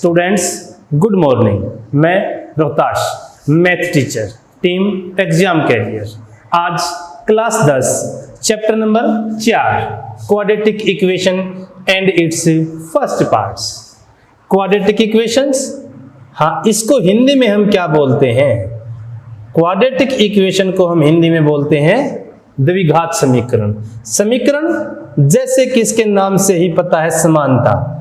Students good morning. मैं Rohtash math teacher team exam career. आज class 10 chapter number 4 quadratic equation and its first parts. Quadratic equations, हाँ, इसको हिंदी में हम क्या बोलते हैं? क्वाड्रेटिक इक्वेशन को हम हिंदी में बोलते हैं द्विघात समीकरण। समीकरण जैसे कि इसके नाम से ही पता है, समानता।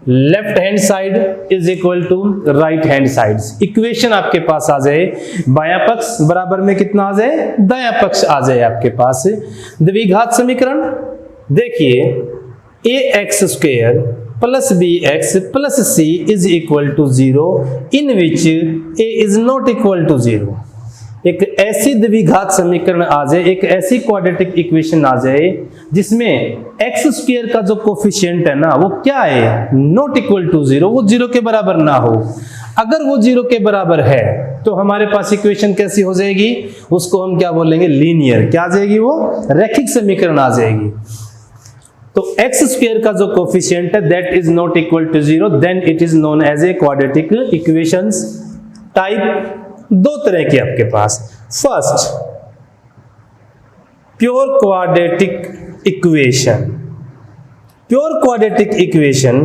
Left hand side is equal to right hand side. Equation आपके पास आ जाए, बायां पक्ष बराबर में कितना आ जाए, दायां पक्ष आ जाए आपके पास। द्विघात समीकरण देखिए, ax square plus bx plus c is equal to 0 in which a is not equal to 0। एक ऐसी द्विघात समीकरण आ जाए, एक ऐसी क्वाड्रेटिक इक्वेशन आ जाए जिसमें x स्क्वायर का जो कोफिशिएंट है ना, वो क्या है, नॉट इक्वल टू 0, वो 0 के बराबर ना हो। अगर वो 0 के बराबर है तो हमारे पास इक्वेशन कैसी हो जाएगी, उसको हम क्या बोलेंगे, लीनियर। क्या आ जाएगी वो, रैखिक समीकरण आ जाएगी। तो x स्क्वायर का जो कोफिशिएंट है that is not equal to 0, then it is known as a quadratic equations. Type दो तरह की आपके पास। First, pure quadratic equation. Pure quadratic equation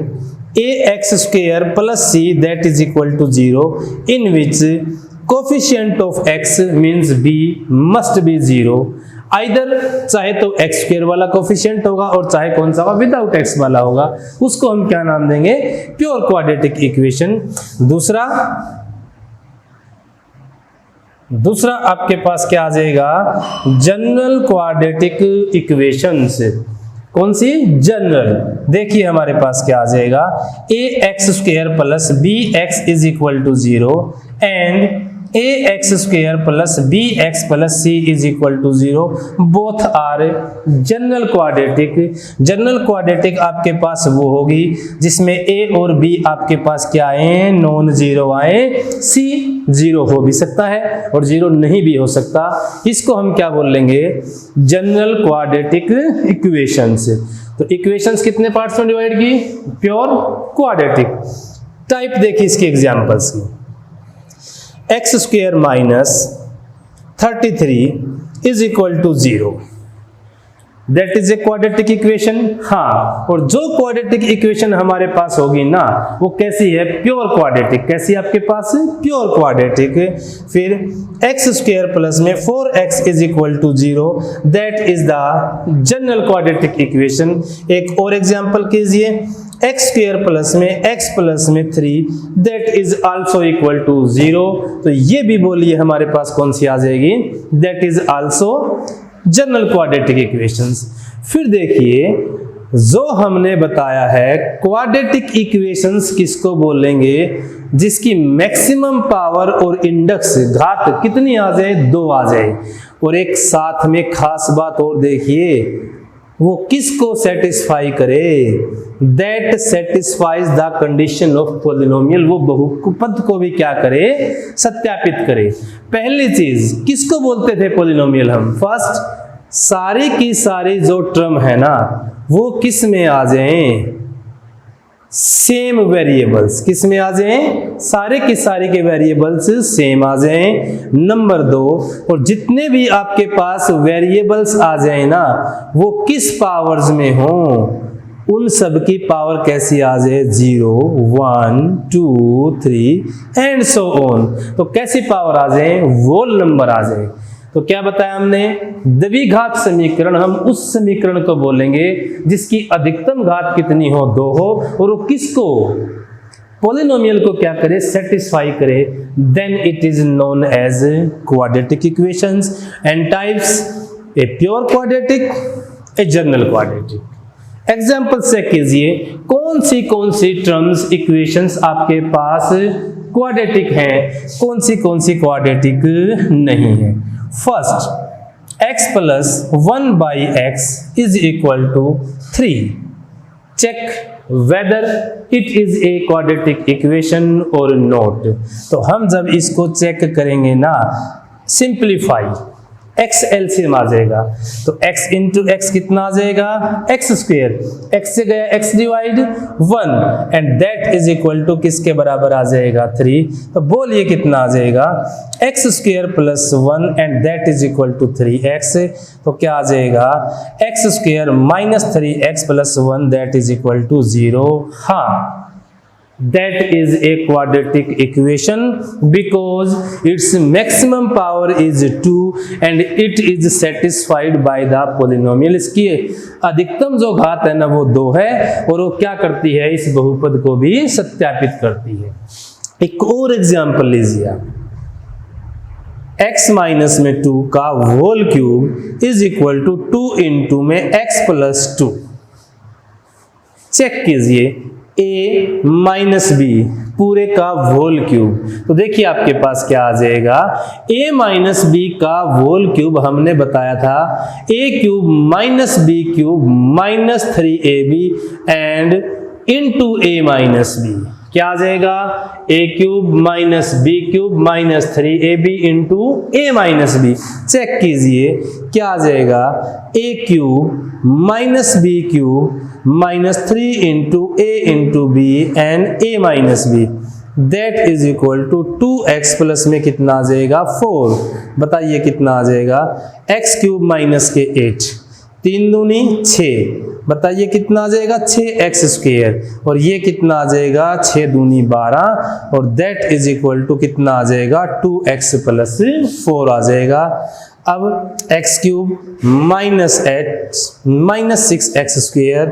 ax square plus c that is equal to 0 in which coefficient of x means b must be 0। Either चाहे तो x square वाला coefficient होगा और चाहे कौन सा होगा, विदाउट x वाला होगा। उसको हम क्या नाम देंगे, प्योर क्वाड्रेटिक इक्वेशन। दूसरा आपके पास क्या आ जाएगा, जनरल क्वाड्रेटिक इक्वेशंस। कौन सी, जनरल। देखिए हमारे पास क्या आ जाएगा, ax square plus bx is equal to 0 and ax square plus bx plus c is equal to 0 both are general quadratic. General quadratic आपके पास वो होगी जिसमें a और b आपके पास क्या आए, नॉन जीरो आए। c 0 हो भी सकता है और 0 नहीं भी हो सकता। इसको हम क्या बोल लेंगे, जनरल क्वाड्रेटिक इक्वेशंस। तो इक्वेशंस कितने पार्ट्स में डिवाइड की, प्योर क्वाड्रेटिक। टाइप देखिए इसके एग्जांपल्स की। x square minus 33 is equal to 0, that is a quadratic equation. हाँ, और जो क्वाड्रेटिक इक्वेशन हमारे पास होगी ना, वो कैसी है, प्योर क्वाड्रेटिक। कैसी आपके पास, प्योर क्वाड्रेटिक। फिर x स्क्वायर प्लस में 4x is equal to 0, that is the general quadratic equation. एक और एग्जांपल कीजिए, x स्क्वायर प्लस में x प्लस में 3 that is also equal to 0। तो ये भी बोलिए हमारे पास कौन सी आ जाएगी, that is also general quadratic equations. फिर देखिए, जो हमने बताया है क्वाड्रेटिक इक्वेशंस किसको बोलेंगे, जिसकी मैक्सिमम पावर और इंडेक्स घात कितनी आ जाए, 2 आ जाए। और एक साथ में खास बात और देखिए, वो किसको सेटिस्फाई करे, that satisfies the condition of polynomial. वो बहुपद को भी क्या करे, सत्यापित करे। पहली चीज किसको बोलते थे पॉलिनोमियल हम, फर्स्ट, सारी की सारी जो टर्म है ना, वो किस में आ जाएं, सेम वेरिएबल्स। किस में आ जाएं, सारे के सारे के वेरिएबल्स सेम आ जाएं। नंबर 2, और जितने भी आपके पास वेरिएबल्स आ जाएं ना, वो किस पावर्स में हो, उन सब की पावर कैसी आ जाए, 0 1 2 3 एंड सो ऑन। तो कैसी पावर आ जाए, वोल नंबर आ जाए। तो क्या बताया हमने, द्विघात समीकरण हम उस समीकरण को बोलेंगे जिसकी अधिकतम घात कितनी हो, 2 हो, और वो किसको, पॉलिनोमियल को क्या करे, सेटिस्फाई करे। Then it is known as quadratic equations. And types, a pure quadratic, a general quadratic. Example से कीजिए, कौन सी टर्म्स इक्वेशंस आपके पास क्वाड्रेटिक हैं, कौन सी क्वाड्रेटिक नहीं है। First, x plus 1 by x is equal to 3। Check whether it is a quadratic equation और not. तो हम जब इसको चेक करेंगे ना, सिंप्लीफाई x एलसीएम आ जाएगा, तो x इंटू x कितना आ जाएगा, x स्क्वायर, x से गया x divide 1 and that is equal to किसके बराबर आ जाएगा 3। तो बोलिए कितना आ जाएगा, x square plus 1 and that is equal to 3x। तो क्या आ जाएगा, x square minus 3x plus 1 that is equal to 0। हाँ, that is a quadratic equation because its maximum power is 2 and it is satisfied by the polynomial। इसकी अधिकतम जो घात है ना वो 2 है और वो क्या करती है, इस बहुपद को भी सत्यापित करती है। एक और एग्जांपल लीजिए आप, x माइनस में 2 का whole cube is equal to 2 into में x प्लस 2। चेक कीजिए, a माइनस बी पूरे का होल क्यूब, तो देखिए आपके पास क्या आ जाएगा, a माइनस बी का होल क्यूब हमने बताया था a cube minus b cube minus 3ab and into a minus b. क्या आ जाएगा, a cube minus b cube minus 3ab into a minus b. Check कीजिए क्या आ जाएगा, a cube minus b cube minus 3 into a into b and a minus b that is equal to 2x plus में कितना आ जाएगा 4। बताइए कितना आ जाएगा, x क्यूब माइनस के 8, 3 दूनी 6, बताइए कितना आ जाएगा 6x स्क्वायर और ये कितना आ जाएगा 6 दूनी 12 और दैट इज इक्वल टू कितना आ जाएगा 2x प्लस 4 आ जाएगा। अब x cube minus 6x square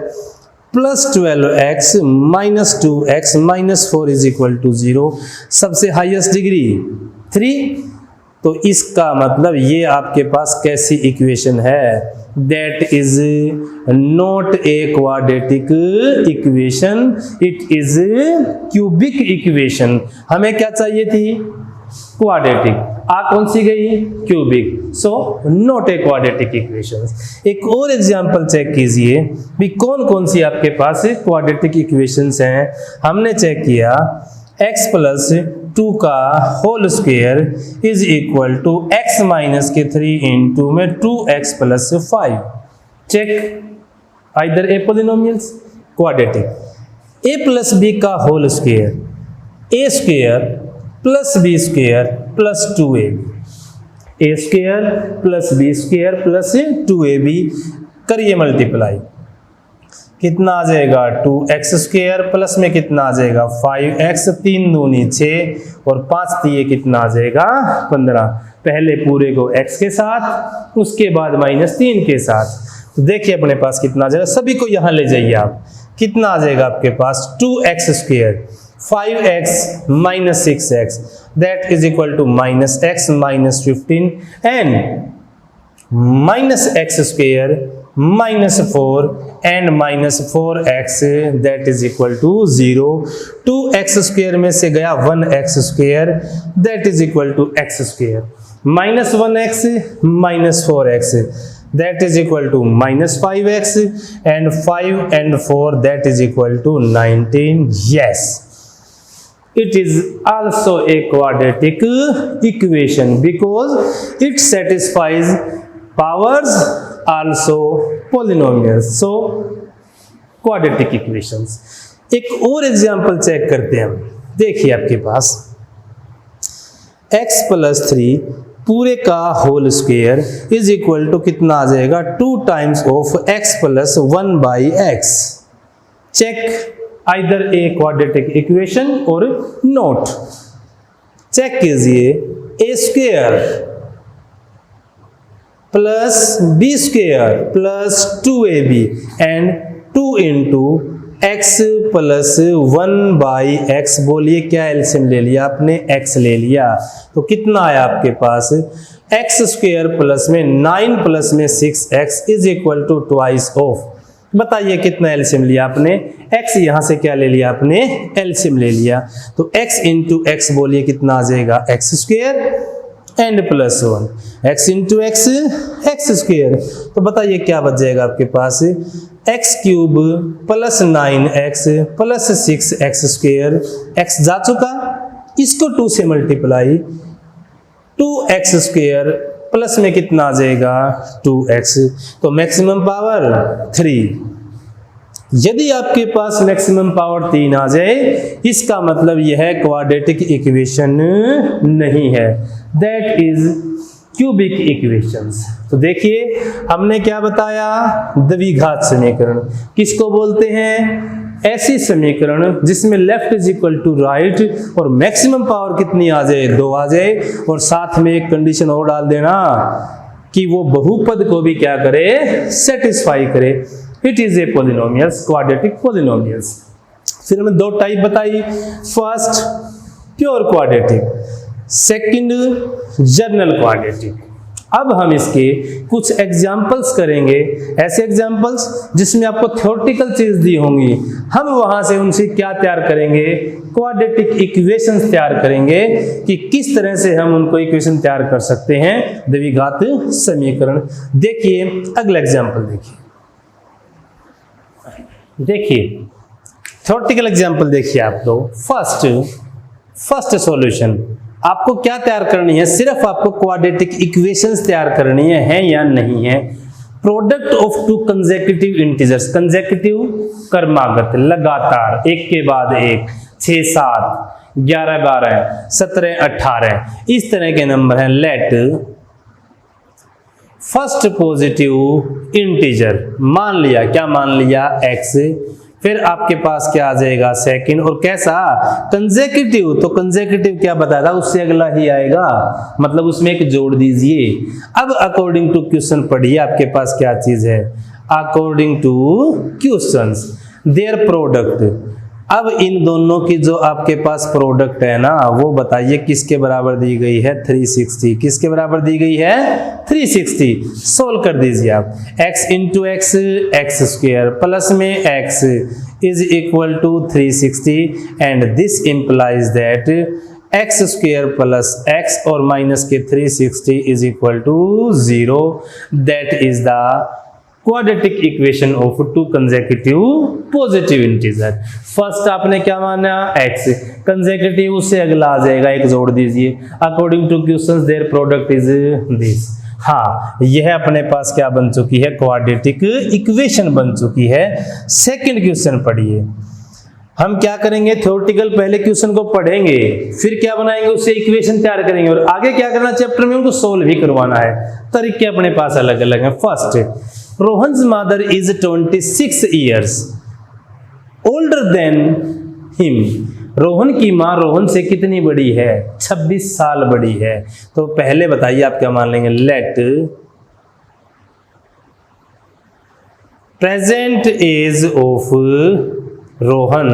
plus 12x minus 2x minus 4 is equal to 0। सबसे हाईएस्ट डिग्री 3, तो इसका मतलब ये आपके पास कैसी इक्वेशन है, that is not a quadratic equation, it is cubic equation. हमें क्या चाहिए थी, क्वाड्रेटिक, कौन सी गई, cubic, so not a quadratic equations. एक और एग्जांपल चेक कीजिए भी कौन कौन सी आपके पास क्वाड्रेटिक इक्वेशंस हैं। हमने चेक किया x प्लस 2 का whole square is equal to x minus के 3 इंटू में 2x plus 5। Check either a polynomials quadratic. a plus b का whole square, a square plus b square plus 2ab, a square plus b square plus 2ab, करिए multiply, कितना आ जाएगा 2x square plus में कितना आ जाएगा 5x, 3 दूनी 6 और 5 दिए कितना आ जाएगा 15। पहले पूरे को x के साथ, उसके बाद माइनस 3 के साथ। तो देखिए अपने पास कितना आ जाएगा, सभी को यहां ले जाइए आप, कितना आ जाएगा आपके पास 2x square 5x minus 6x that is equal to minus x minus 15 and minus x square minus 4 and minus 4x that is equal to 0। 2x square में से गया 1x square that is equal to x square minus 1x minus 4x that is equal to minus 5x and 5 and 4 that is equal to 19। Yes, it is also a quadratic equation because it satisfies powers also polynomials, so quadratic equations। एक और example check करते हैं हम, देखिए आपके पास x plus 3 पूरे का whole square is equal to कितना आ जाएगा 2 times of x plus 1 by x। Check either a quadratic equation और नोट। चेक कीजिए, a square plus b square plus 2ab and 2 into x plus 1 by x. बोलिए क्या LCM ले लिया आपने, x ले लिया, तो कितना आया आपके पास एक्स स्क्वायर प्लस में 9 प्लस में 6x is equal to twice of. बताइए कितना एलसीएम लिया आपने, x यहां से क्या ले लिया आपने, एलसीएम ले लिया, तो x इंटू एक्स बोलिए कितना आ जाएगा x square and plus 1 x into x x square. तो बताइए क्या बच जाएगा आपके पास x cube plus 9x plus 6x square, x जा चुका, इसको 2 से मल्टीप्लाई 2x स्क्वायर प्लस में कितना आ जाएगा 2x, तो मैक्सिमम पावर 3। यदि आपके पास मैक्सिमम पावर 3 आ जाए, इसका मतलब यह क्वाड्रेटिक इक्वेशन नहीं है, दैट इज क्यूबिक इक्वेशंस। तो देखिए हमने क्या बताया, द्विघात समीकरण किसको बोलते हैं, ऐसी समीकरण जिसमें left is equal to right और मैक्सिमम पावर कितनी आ जाए 2 आ जाए, और साथ में एक कंडीशन और डाल देना कि वो बहुपद को भी क्या करे, सेटिस्फाई करे। It is A polynomials, quadratic polynomials. फिर हमें 2 टाइप बताई, first pure quadratic, second general quadratic. अब हम इसके कुछ एग्जाम्पल्स करेंगे, ऐसे एग्जाम्पल्स जिसमें आपको थ्योरेटिकल चीज दी होंगी, हम वहां से उनसे क्या तैयार करेंगे, क्वाड्रेटिक इक्वेशंस तैयार करेंगे कि किस तरह से हम उनको इक्वेशन तैयार कर सकते हैं, द्विघात समीकरण। देखिए अगला एग्जाम्पल देखिए थ्योरेटिकल एग्जाम्पल देखिए आप लोग। फर्स्ट सॉल्यूशन आपको क्या तैयार करनी है, सिर्फ आपको क्वाड्रेटिक इक्वेशंस तैयार करनी है या नहीं है। Product of 2 consecutive integers, consecutive क्रमागत, लगातार एक के बाद एक, 6 7 11 12 17 18 इस तरह के नंबर हैं। लेट फर्स्ट पॉजिटिव इंटीजर, मान लिया, क्या मान लिया, x, फिर आपके पास क्या आ जाएगा सेकंड, और कैसा, कंसेक्यूटिव, तो कंसेक्यूटिव क्या बताया था, उससे अगला ही आएगा, मतलब उसमें एक जोड़ दीजिए। अब अकॉर्डिंग टू क्वेश्चन पढ़िए, आपके पास क्या चीज है, according two questions their product. अब इन दोनों की जो आपके पास प्रोडक्ट है ना, वो बताइए किसके बराबर दी गई है, 360। किसके बराबर दी गई है, 360। सोल्व कर दीजिए आप, x into x, x square plus में x is equal to 360 and this implies that x square plus x और माइनस के 360 is equal to 0। That is the quadratic equation of 2 consecutive positive integer. First आपने क्या माना, x, consecutive उससे अगला आ जाएगा, एक जोड़ दीजिए। According two questions their product is this. हाँ, यह अपने पास क्या बन चुकी है, क्वाड्रेटिक इक्वेशन बन चुकी है। सेकंड क्वेश्चन पढ़िए, हम क्या करेंगे, थ्योरेटिकल पहले क्वेश्चन को पढ़ेंगे, फिर क्या बनाएंगे, उससे इक्वेशन तैयार करेंगे, और आगे क्या करना चैप्टर में उनको सोल्व भी करवाना है। तरीके अपने पास अलग अलग हैं। First, Rohan's mother is 26 years older than him। Rohan की मां रोहन से कितनी बड़ी है, 26 साल बड़ी है। तो पहले बताइए आप क्या मान लेंगे, let present age of Rohan,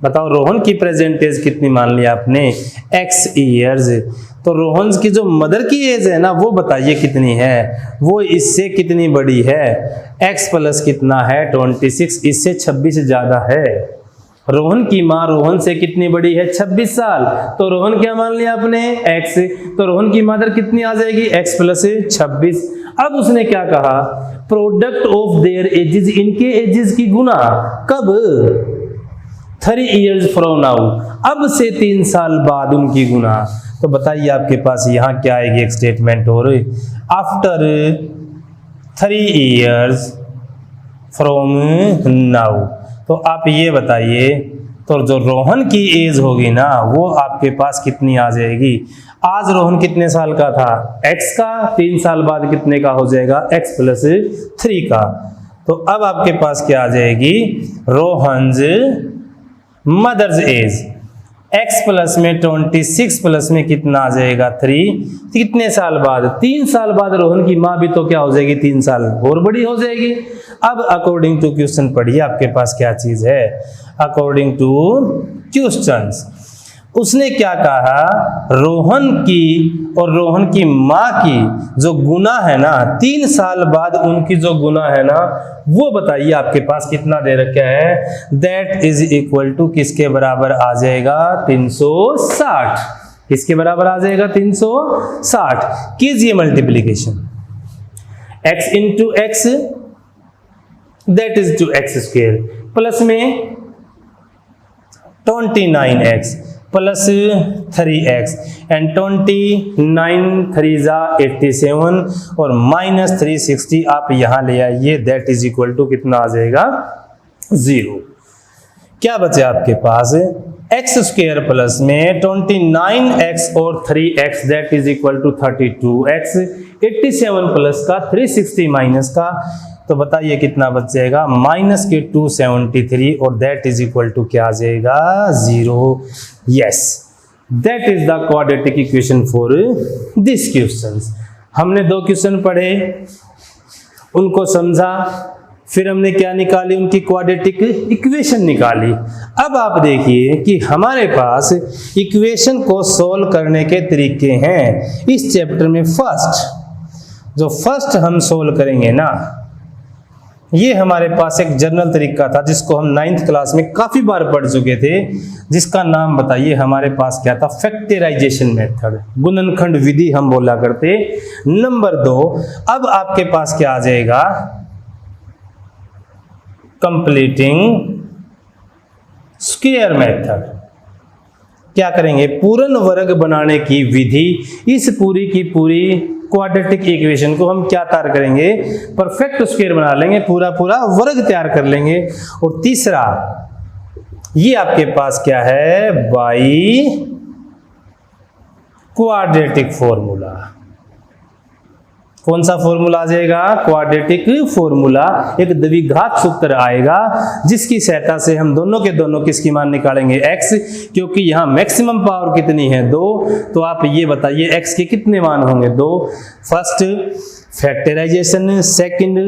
बताओ रोहन की प्रेजेंट एज कितनी मान लिया आपने, x years। तो रोहन की जो मदर की एज है ना, वो बताइए कितनी है, वो इससे कितनी बड़ी है, x प्लस कितना है 26, इससे 26 ज्यादा है। रोहन की मां रोहन से कितनी बड़ी है, 26 साल। तो रोहन क्या मान लिया आपने, x, तो रोहन की मदर कितनी आ जाएगी, x प्लस 26। अब उसने क्या कहा, प्रोडक्ट ऑफ देयर एजेस, इनके एजेस की गुना, कब, 3 years फ्रॉम नाउ, अब से 3 साल बाद उनकी गुना। तो बताइए आपके पास यहाँ क्या आएगी, एक स्टेटमेंट और, आफ्टर 3 years फ्रॉम नाउ। तो आप ये बताइए, तो जो रोहन की एज होगी ना, वो आपके पास कितनी आ जाएगी। आज रोहन कितने साल का था, x का, 3 साल बाद कितने का हो जाएगा, x प्लस 3 का। तो अब आपके पास क्या आ जाएगी, Rohan's mother's age, x plus में 26 प्लस में कितना आ जाएगा 3, कितने साल बाद, 3 साल बाद रोहन की माँ भी तो क्या हो जाएगी, 3 साल और बड़ी हो जाएगी। अब अकॉर्डिंग टू क्वेश्चन पढ़िए, आपके पास क्या चीज है, अकॉर्डिंग टू क्वेश्चंस उसने क्या कहा, रोहन की और रोहन की माँ की जो गुना है ना, 3 साल बाद उनकी जो गुना है ना, वो बताइए आपके पास कितना दे रखा है, दैट इज इक्वल टू किसके बराबर आ जाएगा, 360। किसके बराबर आ जाएगा, 360। कीजिए multiplication, x into x that is two x square plus में 29x प्लस 3x एंड 29 3 जा 87 और माइनस 360 आप यहाँ ले आइए, दैट इज इक्वल टू कितना आ जाएगा 0। क्या बचे आपके पास एक्स स्क्वायर प्लस में 29x और 3x that is equal to 32x, 87 plus का 360 माइनस का, तो बताइए कितना बच जाएगा माइनस के 273 और दैट इज इक्वल टू क्या आ जाएगा 0। Yes, that is the quadratic equation for this question. हमने 2 क्वेश्चन पढ़े, उनको समझा, फिर हमने क्या निकाली, उनकी क्वाड्रेटिक इक्वेशन निकाली। अब आप देखिए कि हमारे पास इक्वेशन को सॉल्व करने के तरीके हैं इस चैप्टर में। जो फर्स्ट हम सॉल्व करेंगे ना, ये हमारे पास एक जनरल तरीका था जिसको हम 9th क्लास में काफी बार पढ़ चुके थे, जिसका नाम बताइए हमारे पास क्या था, फैक्टराइजेशन मेथड, गुणनखंड विधि हम बोला करते। नंबर 2, अब आपके पास क्या आ जाएगा, कंप्लीटिंग स्क्वायर मेथड। क्या करेंगे, पूर्ण वर्ग बनाने की विधि, इस पूरी की पूरी क्वाड्रेटिक इक्वेशन को हम क्या तैयार करेंगे, परफेक्ट स्क्वायर बना लेंगे, पूरा वर्ग तैयार कर लेंगे। और तीसरा, ये आपके पास क्या है, बाई क्वाड्रेटिक फॉर्मूला। कौन सा फॉर्मूला आ जाएगा, क्वाड्रेटिक फॉर्मूला, एक द्विघात सूत्र आएगा जिसकी सहायता से हम दोनों के दोनों किसकी मान निकालेंगे, x, क्योंकि यहाँ मैक्सिमम पावर कितनी है 2, तो आप ये बताइए x के कितने मान होंगे 2। First factorisation, second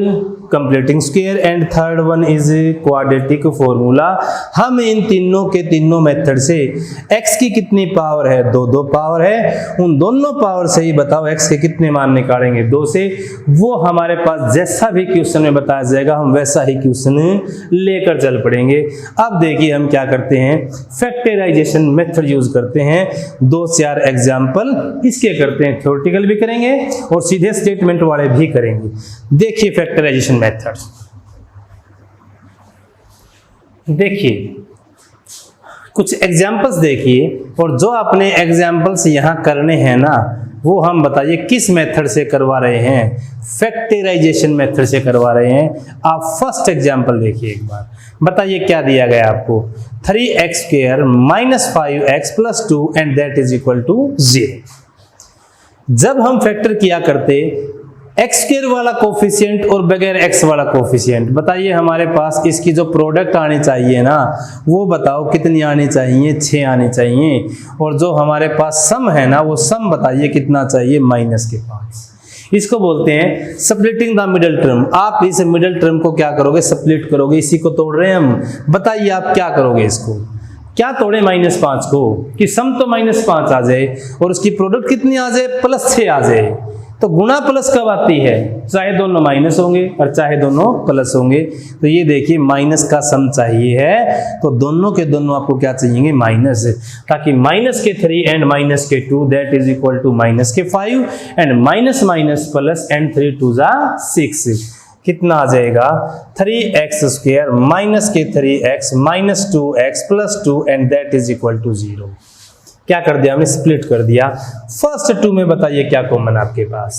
completing square and third one is quadratic formula. हम इन तीनों के तीनों मेथड से x की कितनी पावर है, 2 पावर है, उन दोनों पावर से ही बताओ x के कितने मान निकालेंगे 2 से। वो हमारे पास जैसा भी क्वेश्चन में बताया जाएगा हम वैसा ही क्वेश्चन लेकर चल पड़ेंगे। अब देखिए हम क्या करते हैं, फैक्टराइजेशन मेथड यूज करते हैं। 2-4 एग्जाम्पल इसके करते हैं, थ्योरेटिकल भी करेंगे और सीधे स्टेटमेंट वाले भी करेंगे। देखिए फैक्टराइजेशन मेथड, देखिए कुछ एग्जाम्पल्स देखिए, और जो अपने एग्जाम्पल्स यहां करने हैं ना, वो हम बताइए किस मेथड से करवा रहे हैं, फैक्टराइजेशन मेथड से करवा रहे हैं। आप फर्स्ट एग्जाम्पल देखिए एक बार, बताइए क्या दिया गया आपको, 3x square minus 5x plus 2 and that is equal to 0। जब हम फैक्टर किया करते एक्स स्क्वायर वाला कोफिशिएंट और बगैर एक्स वाला कोफिशिएंट, बताइए हमारे पास इसकी जो प्रोडक्ट आनी चाहिए ना, वो बताओ कितनी आनी चाहिए, 6 आनी चाहिए। और जो हमारे पास सम है ना, वो सम बताइए कितना चाहिए, माइनस के 5। इसको बोलते हैं स्प्लिटिंग द मिडिल टर्म। आप इस मिडिल टर्म को क्या करोगे, स्प्लिट करोगे, इसी को तोड़ रहे हैं हम। बताइए आप क्या करोगे, इसको क्या तोड़े, -5 को, कि सम तो -5 आ जाए और उसकी प्रोडक्ट कितनी आ जाए, +6 आ जाए। तो गुणा प्लस कब आती है, चाहे दोनों माइनस होंगे और चाहे दोनों प्लस होंगे। तो ये देखिए माइनस का सम चाहिए है, तो दोनों के दोनों आपको क्या चाहिए, माइनस, ताकि माइनस के 3 एंड माइनस के 2 that is equal to minus के 5 and minus minus plus and 3 2 जा 6। कितना आ जाएगा, 3x स्क्वायर माइनस के 3x minus 2x plus 2 and that is equal to 0। क्या कर दिया हमने, स्प्लिट कर दिया। फर्स्ट 2 में बताइए क्या कॉमन आपके पास,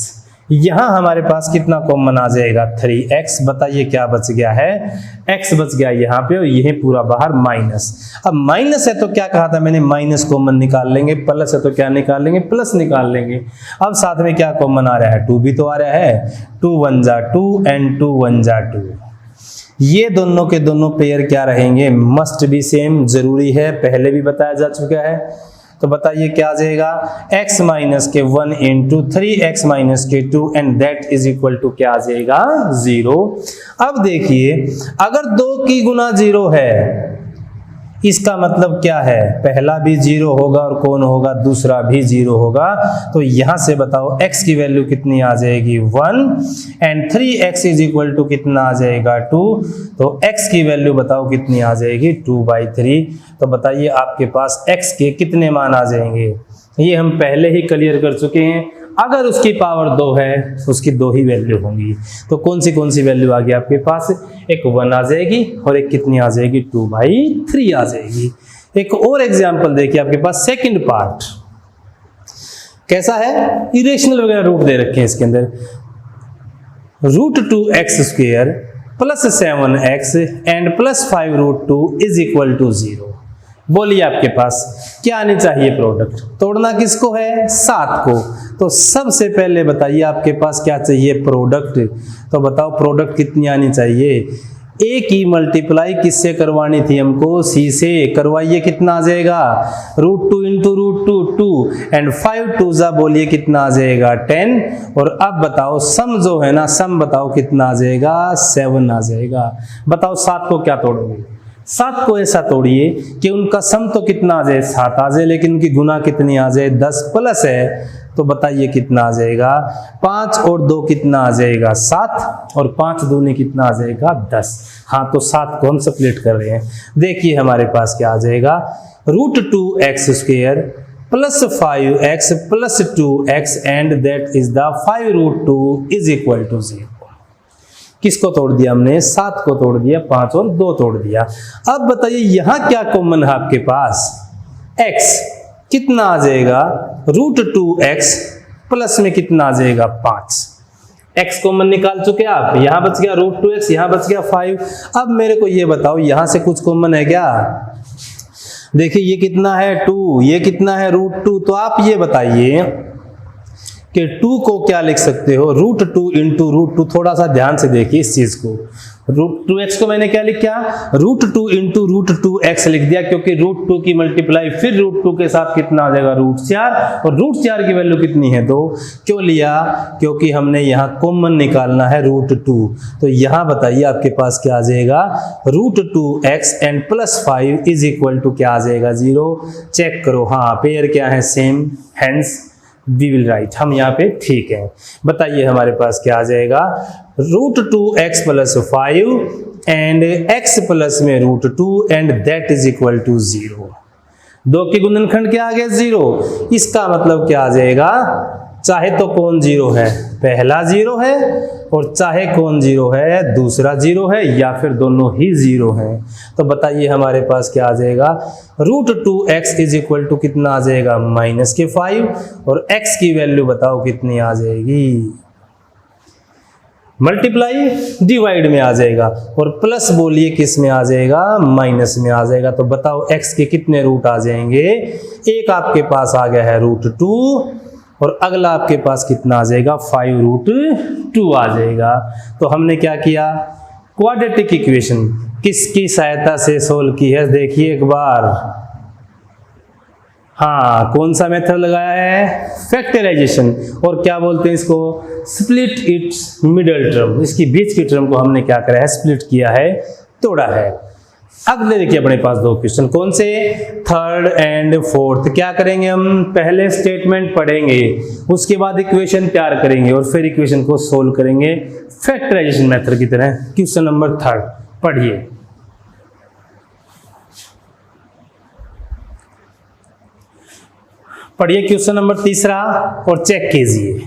यहां हमारे पास कितना कॉमन आ जाएगा, 3x। बताइए क्या बच गया है, x बच गया यहाँ पे, और यही पूरा बाहर माइनस। अब माइनस है तो क्या कहा था मैंने, माइनस कॉमन निकाल लेंगे, प्लस है तो क्या निकाल लेंगे, प्लस निकाल लेंगे। अब साथ में क्या कॉमन आ रहा है, 2 भी तो आ रहा है, 2 1 जा 2 एंड 2 1 जा 2। ये दोनों के दोनों पेयर क्या रहेंगे, मस्ट बी सेम, जरूरी है, पहले भी बताया जा चुका है। तो बताइए क्या आ जाएगा, x माइनस के 1 इंटू 3x माइनस के 2 and that is equal to क्या आ जाएगा, 0। अब देखिए अगर 2 की गुना 0 है, इसका मतलब क्या है, पहला भी 0 होगा और कौन होगा, दूसरा भी 0 होगा। तो यहां से बताओ x की वैल्यू कितनी आ जाएगी, 1 and 3x is equal to कितना आ जाएगा, 2। तो x की वैल्यू बताओ कितनी आ जाएगी, 2/3। तो बताइए आपके पास x के कितने मान आ जाएंगे, ये हम पहले ही क्लियर कर चुके हैं। अगर उसकी पावर 2 है उसकी 2 ही वैल्यू होंगी। तो कौन सी वैल्यू आ गई आपके पास, एक 1 आ जाएगी और एक कितनी आ जाएगी, 2/3 आ जाएगी। एक और एग्जाम्पल देखिए आपके पास सेकंड पार्ट कैसा है, इरेशनल वगैरह रूट दे रखे हैं इसके अंदर, √2x² plus 7x and plus 5√2 is equal to 0। बोलिए आपके पास क्या आनी चाहिए प्रोडक्ट, तोड़ना किसको है 7 को, तो सबसे पहले बताइए आपके पास क्या चाहिए प्रोडक्ट, तो बताओ प्रोडक्ट कितनी आनी चाहिए, ए की मल्टीप्लाई किससे करवानी थी हमको, सी से, करवाइए कितना आ जाएगा √2 इंटू √2 एंड 5 2 जा बोलिए कितना आ जाएगा 10, और अब बताओ सम जो है ना, सम बताओ कितना आ जाएगा 7 आ जाएगा। बताओ 7 को क्या तोड़ोगे, 7 को ऐसा तोड़िए कि उनका सम तो कितना आ जाए 7 आ जाए, लेकिन उनकी गुना कितनी आ जाए 10 प्लस है, तो बताइए कितना आ जाएगा 5 और 2 कितना आ जाएगा 7 और 5 दूनी कितना आ जाएगा 10। हाँ तो 7 को हम स्प्लिट कर रहे हैं, देखिए हमारे पास क्या आ जाएगा √2x² plus 5x plus 2x and that is the 5√2 is equal to 0। किसको तोड़ दिया हमने, 7 को तोड़ दिया, 5 और 2 तोड़ दिया। अब बताइए यहां क्या कॉमन है आपके पास, x कितना आ जाएगा √2x प्लस में कितना आ जाएगा 5, x कॉमन निकाल चुके आप, यहां बच गया √2x, यहां बच गया 5। अब मेरे को ये बताओ यहां से कुछ कॉमन है क्या, देखिए ये कितना है 2, ये कितना है √2, तो आप ये बताइए कि 2 को क्या लिख सकते हो √2 इंटू √2, थोड़ा सा ध्यान से देखिए इस चीज को, √2x को मैंने क्या लिख किया √2 इंटू √2x लिख दिया, क्योंकि √2 की मल्टीप्लाई फिर √2 के साथ कितना आ जाएगा √4, और √4 की वैल्यू कितनी है 2, क्यों लिया, क्योंकि हमने यहाँ कॉमन निकालना है √2, तो यहाँ बताइए आपके पास क्या आ जाएगा √2x and plus 5 is equal to क्या आ जाएगा 0। चेक करो, हाँ पेयर क्या है same, hence we will write, हम यहाँ पे ठीक है। बताइए हमारे पास क्या आ जाएगा √2x plus 5 and x plus में √2 and that is equal to 0। 2 के गुणनखंड क्या आ गया 0, इसका मतलब क्या आ जाएगा, चाहे तो कौन 0 है, पहला 0 है, और चाहे कौन 0 है, दूसरा 0 है, या फिर दोनों ही 0 है। तो बताइए हमारे पास क्या आ जाएगा √2x इज इक्वल टू कितना आ जाएगा -5, और x की वैल्यू बताओ कितनी आ जाएगी, मल्टीप्लाई डिवाइड में आ जाएगा, और प्लस बोलिए किस में आ जाएगा, माइनस में आ जाएगा। तो बताओ x के कितने रूट आ जाएंगे, एक आपके पास आ गया है √2, और अगला आपके पास कितना आ जाएगा 5√2 आ जाएगा। तो हमने क्या किया, क्वाड्रेटिक इक्वेशन किसकी सहायता से सोल्व की है, देखिए एक बार, हाँ कौन सा मेथड लगाया है, फैक्टराइजेशन, और क्या बोलते हैं इसको, स्प्लिट इट्स मिडल टर्म, इसकी बीच की टर्म को हमने क्या करा है, स्प्लिट किया है, तोड़ा है। अब देखिए अपने पास 2 क्वेश्चन, कौन से, 3rd एंड 4th। क्या करेंगे हम, पहले स्टेटमेंट पढ़ेंगे, उसके बाद इक्वेशन तैयार करेंगे, और फिर इक्वेशन को सोल्व करेंगे फैक्टराइजेशन मेथड की तरह। क्वेश्चन नंबर 3 पढ़िए, पढ़िए क्वेश्चन नंबर 3 और चेक कीजिए।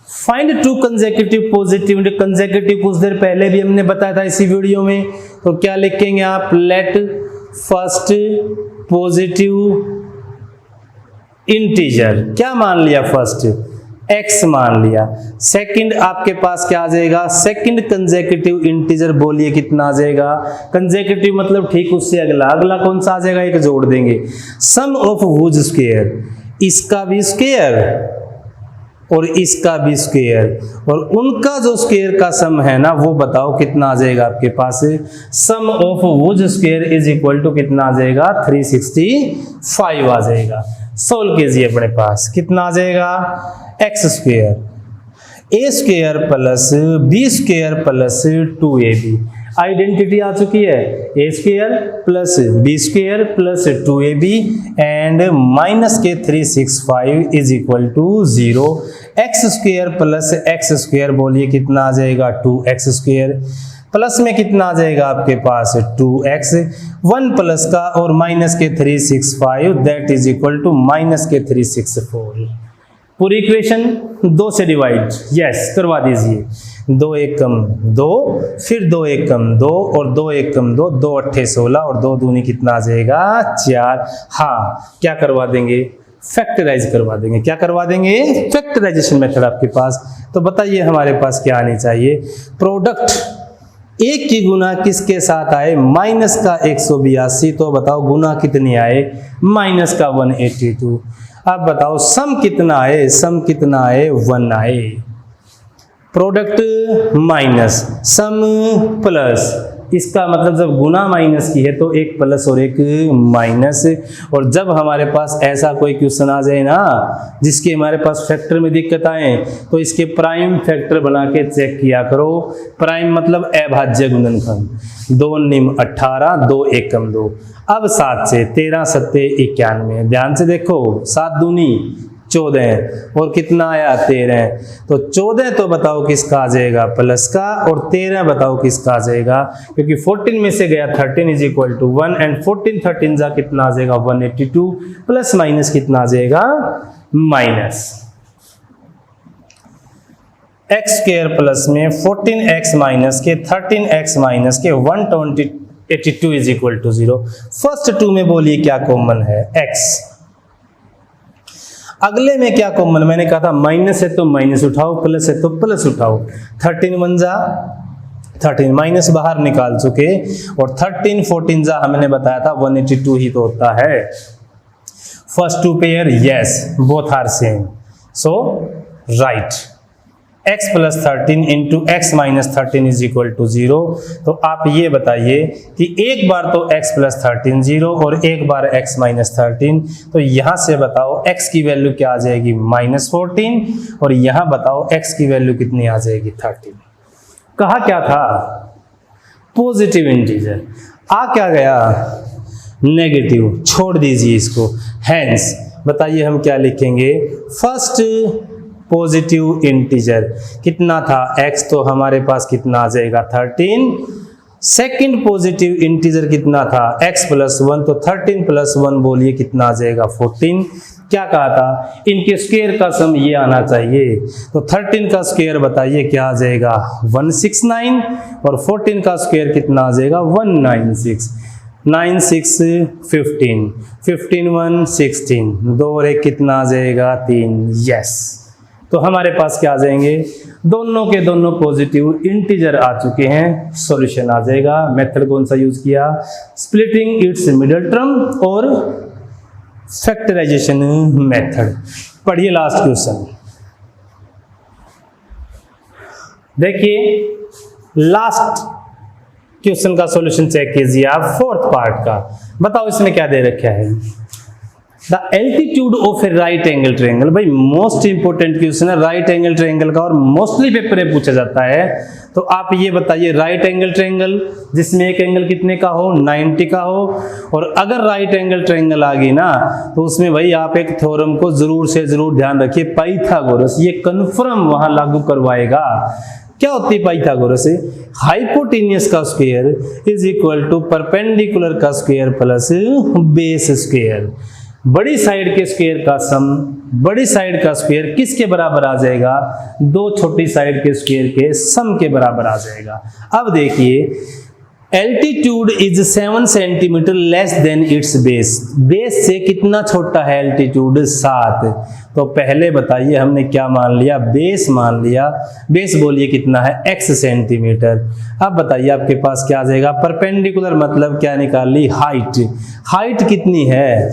फाइंड 2 कंसेक्यूटिव पॉजिटिव, कंसेक्यूटिव कुछ देर पहले भी हमने बताया था इसी वीडियो में, तो क्या लिखेंगे आप, लेट फर्स्ट पॉजिटिव इंटीजर, क्या मान लिया फर्स्ट, x मान लिया, सेकंड आपके पास क्या आ जाएगा, सेकंड कंसेक्यूटिव इंटीजर बोलिए कितना आ जाएगा, कंसेक्यूटिव मतलब ठीक उससे अगला, अगला कौन सा आ जाएगा, एक जोड़ देंगे, सम ऑफ हुज स्क्वायर, इसका भी स्क्वायर और इसका भी स्क्वायर, और उनका जो स्क्वायर का सम है ना वो बताओ कितना आ जाएगा आपके पास, sum of whose square is equal to कितना आ जाएगा 365 आ जाएगा। सोल्व कीजिए अपने पास, कितना आ जाएगा x² a² plus b² plus 2ab, identity आ चुकी है, a² plus b² plus 2ab and minus के 365 is equal to 0। x² plus x² बोलिए कितना आ जाएगा 2x², प्लस में कितना आ जाएगा आपके पास 2x, 1 प्लस का और माइनस के 365 that is equal to minus के 364। पूरी इक्वेशन 2 से डिवाइड, यस करवा दीजिए। 2 एक कम 2, फिर 2 एक कम 2 और 2 एक कम 2, 2 अट्ठे 16 और 2 दूनी कितना आ जाएगा 4। हाँ, क्या करवा देंगे, फैक्टराइज करवा देंगे। क्या करवा देंगे, फैक्टराइजेशन मेथड आपके पास। तो बताइए हमारे पास क्या आनी चाहिए, प्रोडक्ट एक की गुना किसके साथ आए, माइनस का 182, तो बताओ गुना कितनी आए, माइनस का 182। अब बताओ सम कितना आए, सम कितना आए 1 आए। प्रोडक्ट माइनस सम प्लस, इसका मतलब जब गुना माइनस की है तो एक प्लस और एक माइनस। और जब हमारे पास ऐसा कोई क्वेश्चन आ जाए ना जिसके हमारे पास फैक्टर में दिक्कत आए, तो इसके प्राइम फैक्टर बना के चेक किया करो। प्राइम मतलब अभाज्य गुणनखंड। 2 निम 18, 2 एकम 2। अब 7 से 13 सत्ते 91, ध्यान से देखो, 7 दूनी 14 और कितना आया 13। तो 14 तो बताओ किसका आ जाएगा, प्लस का, और 13 बताओ किसका आ जाएगा, क्योंकि 14 में से गया 13 इज इक्वल टू 1 एंड 14 13 जा कितना आ जाएगा 182, प्लस माइनस कितना आ जाएगा माइनस एक्स स्क्वायर प्लस में 14x माइनस के 13x माइनस के 182 इज इक्वल टू 0। फर्स्ट 2 में बोलिए क्या कॉमन है, x। अगले में क्या कॉमन, मैंने कहा था माइनस है तो माइनस उठाओ, प्लस है तो प्लस उठाओ। 13 1 जा 13, माइनस बाहर निकाल चुके, और 13 14 जा हमने बताया था 182 ही तो होता है। First 2 pair yes, both are same, so right. x plus 13 into x minus 13 is equal to 0। तो आप ये बताइए कि एक बार तो x प्लस 13 0 और एक बार x माइनस 13, तो यहां से बताओ x की वैल्यू क्या आ जाएगी -14, और यहां बताओ x की वैल्यू कितनी आ जाएगी 13। कहा क्या था, पॉजिटिव इंटीजर, आ क्या गया नेगेटिव, छोड़ दीजिए इसको। हैंस बताइए हम क्या लिखेंगे, फर्स्ट पॉजिटिव इंटीजर कितना था x, तो हमारे पास कितना आ जाएगा 13। सेकंड पॉजिटिव इंटीजर कितना था x प्लस 1, तो 13 प्लस 1 बोलिए कितना आ जाएगा 14। क्या कहा था, इनके स्क्वायर का सम ये आना चाहिए, तो 13 का स्क्वायर बताइए क्या आ जाएगा 169, और 14 का स्क्वायर कितना आ जाएगा 196। 9 6 15, 15 1 16, 2 और 1 कितना आ जाएगा 3। यस, तो हमारे पास क्या आ जाएंगे, दोनों के दोनों पॉजिटिव इंटीजर आ चुके हैं, सॉल्यूशन आ जाएगा। मेथड कौन सा यूज किया, स्प्लिटिंग इट्स मिडिल टर्म और फैक्टराइजेशन मेथड। पढ़िए लास्ट क्वेश्चन, देखिए लास्ट क्वेश्चन का सॉल्यूशन चेक कीजिए आप, फोर्थ पार्ट का। बताओ इसमें क्या दे रखा है, the altitude of A right angle triangle. भाई मोस्ट इंपोर्टेंट क्वेश्चन है राइट एंगल ट्रायंगल का, और मोस्टली पेपर में पूछा जाता है। तो आप ये बताइए, राइट एंगल ट्रायंगल जिसमें एक एंगल कितने का हो 90 का हो, और अगर राइट एंगल ट्रायंगल आ गई ना, तो उसमें भाई आप एक थ्योरम को जरूर से जरूर ध्यान रखिए, पाइथागोरस, ये कन्फर्म वहां लागू करवाएगा। क्या होती है पाइथागोरस, हाइपोटेन्यूस का square is equal to perpendicular का स्क्वायर प्लस बेस स्क्वायर। बड़ी साइड के स्क्वायर का सम बड़ी साइड का स्क्वायर किसके बराबर आ जाएगा, 2 छोटी साइड के स्क्वायर के सम के बराबर आ जाएगा। अब देखिए, altitude is 7 centimetre less than it's base. Base से कितना छोटा है एल्टीट्यूड 7। तो पहले बताइए हमने क्या मान लिया, बेस मान लिया। बेस बोलिए कितना है x सेंटीमीटर। अब बताइए आपके पास क्या आ जाएगा, परपेंडिकुलर मतलब क्या निकाल ली, हाइट। हाइट कितनी है,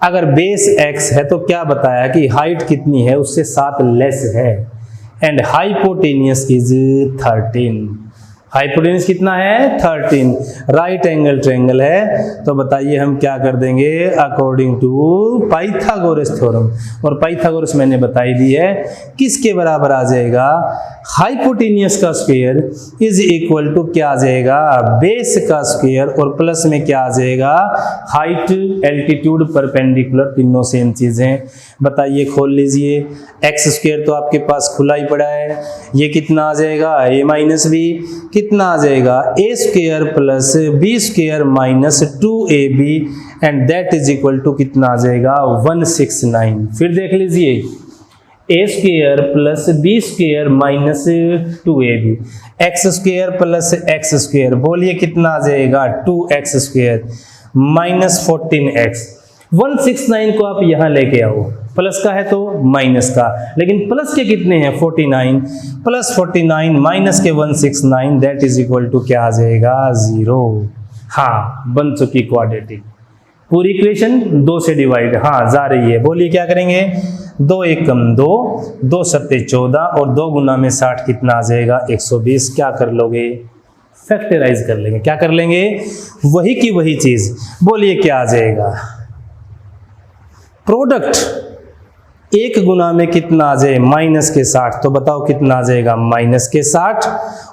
अगर बेस x है तो क्या बताया कि हाइट कितनी है, उससे 7 लेस है। And hypotenuse is 13। हाइपोटेन्यूस कितना है 13। राइट एंगल ट्रायंगल है, तो बताइए हम क्या कर देंगे अकॉर्डिंग टू पाइथागोरस थ्योरम। और पाइथागोरस मैंने बताई दी है, किसके बराबर आ जाएगा, हाइपोटेन्यूस का स्क्वायर इज इक्वल टू क्या आ जाएगा, बेस का स्क्वायर, और प्लस में क्या आ जाएगा, हाइट, एल्टीट्यूड, परपेंडिकुलर, तीनों सेम चीजें। बताइए खोल लीजिए, एक्स स्क्वायर तो आपके पास खुला ही पड़ा है, ये कितना आ जाएगा a माइनस बी, कितना आ जाएगा a square plus b square minus 2ab, and that is equal to कितना आ जाएगा 169। फिर देख लीजिए, a square plus b square minus 2ab, x square plus x square, बोलिए कितना आ जाएगा 2x स्क्वेयर माइनस 14x। 169 को आप यहाँ लेके आओ, प्लस का है तो माइनस का, लेकिन प्लस के कितने हैं 49, प्लस 49 माइनस के 169 दैट इज इक्वल टू क्या आ जाएगा 0। हाँ बन चुकी क्वाड्रेटिक। पूरी इक्वेशन 2 से डिवाइड हाँ जा रही है, बोलिए क्या करेंगे 2 एकम 2, 2 सत्ते 14 और 2 गुना में 60 कितना आ जाएगा 120। क्या कर लोगे फैक्टराइज कर लेंगे, क्या कर लेंगे वही की वही चीज, बोलिए क्या आ जाएगा प्रोडक्ट 1 गुना में कितना आ जाए माइनस के 60, तो बताओ कितना आ जाएगा माइनस के 60,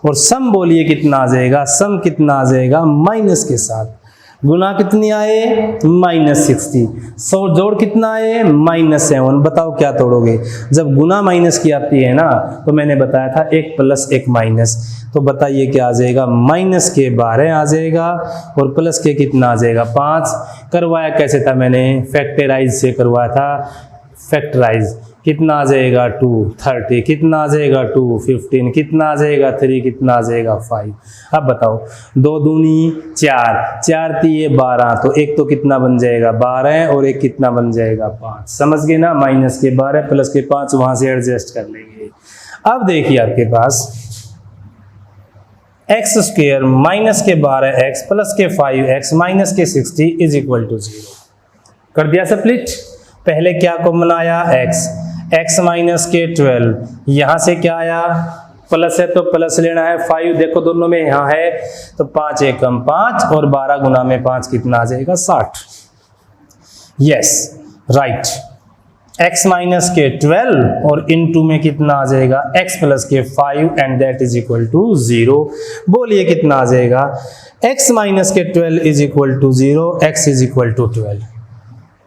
और सम बोलिए कितना आ जाएगा, सम कितना आ जाएगा माइनस के 60, गुना कितनी आए माइनस 60, 100 जोड़ कितना आए माइनस 7, बताओ क्या तोड़ोगे, जब गुना माइनस की आती है ना तो मैंने बताया था 1 प्लस 1 माइनस, तो बताइए क्या आ जाएगा माइनस के 12 आ जाएगा और प्लस के कितना आ जाएगा 5। करवाया कैसे था मैंने फैक्टराइज से करवाया था, फैक्टराइज कितना आ जाएगा 2 30, कितना आ जाएगा 2 15, कितना आ जाएगा 3, कितना आ जाएगा 5। अब बताओ 2 दूनी 4, 4 तिये 12, तो एक तो कितना बन जाएगा 12 और एक कितना बन जाएगा 5। समझ गए ना, माइनस के 12 प्लस के 5 वहां से एडजस्ट कर लेंगे। अब देखिए आपके पास एक्स स्क्वेयर माइनस के 12x प्लस के 5x माइनस के 60 इज इक्वल टू 0। कर दिया स्प्लिट, पहले क्या कॉमन आया x माइनस के 12, यहां से क्या आया प्लस है तो प्लस लेना है, 5 देखो दोनों में यहाँ है तो 5 एकम 5 और 12 गुना में 5 कितना आ जाएगा 60। यस राइट, x माइनस के 12 और इनटू में कितना आ जाएगा x प्लस के 5 and that is equal to 0। बोलिए कितना आ जाएगा x माइनस के 12 is equal to 0, x is equal to 12।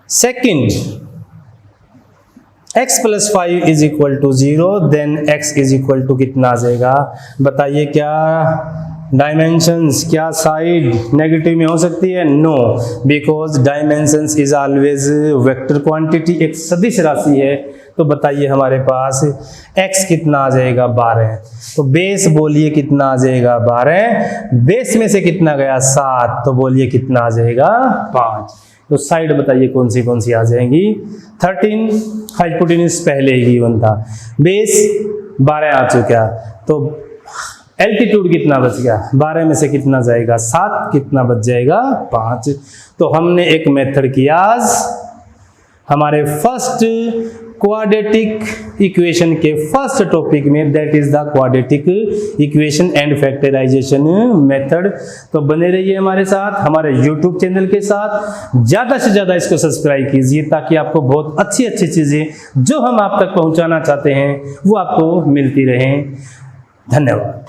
Second x plus 5 is equal to 0, then x is equal to कितना आ जाएगा, बताइए क्या डायमेंशंस, क्या साइड नेगेटिव में हो सकती है, no, because dimensions is always vector quantity, एक सदिश राशि है। तो बताइए हमारे पास x कितना आ जाएगा 12, तो बेस बोलिए कितना आ जाएगा 12, बेस में से कितना गया 7, तो बोलिए कितना आ जाएगा 5। तो साइड बताइए कौन सी आ जाएंगी 13, हाइपोटेन्यूज पहले ही गिवन था, बेस 12 आ चुका, तो एल्टीट्यूड कितना बच गया 12 में से कितना जाएगा 7, कितना बच जाएगा 5। तो हमने एक मेथड किया आज हमारे फर्स्ट क्वाड्रेटिक इक्वेशन के फर्स्ट टॉपिक में, that is the quadratic equation and factorisation method. तो बने रहिए हमारे साथ, हमारे YouTube चैनल के साथ, ज़्यादा से ज़्यादा इसको सब्सक्राइब कीजिए ताकि आपको बहुत अच्छी अच्छी चीज़ें जो हम आप तक पहुंचाना चाहते हैं वो आपको मिलती रहें। धन्यवाद।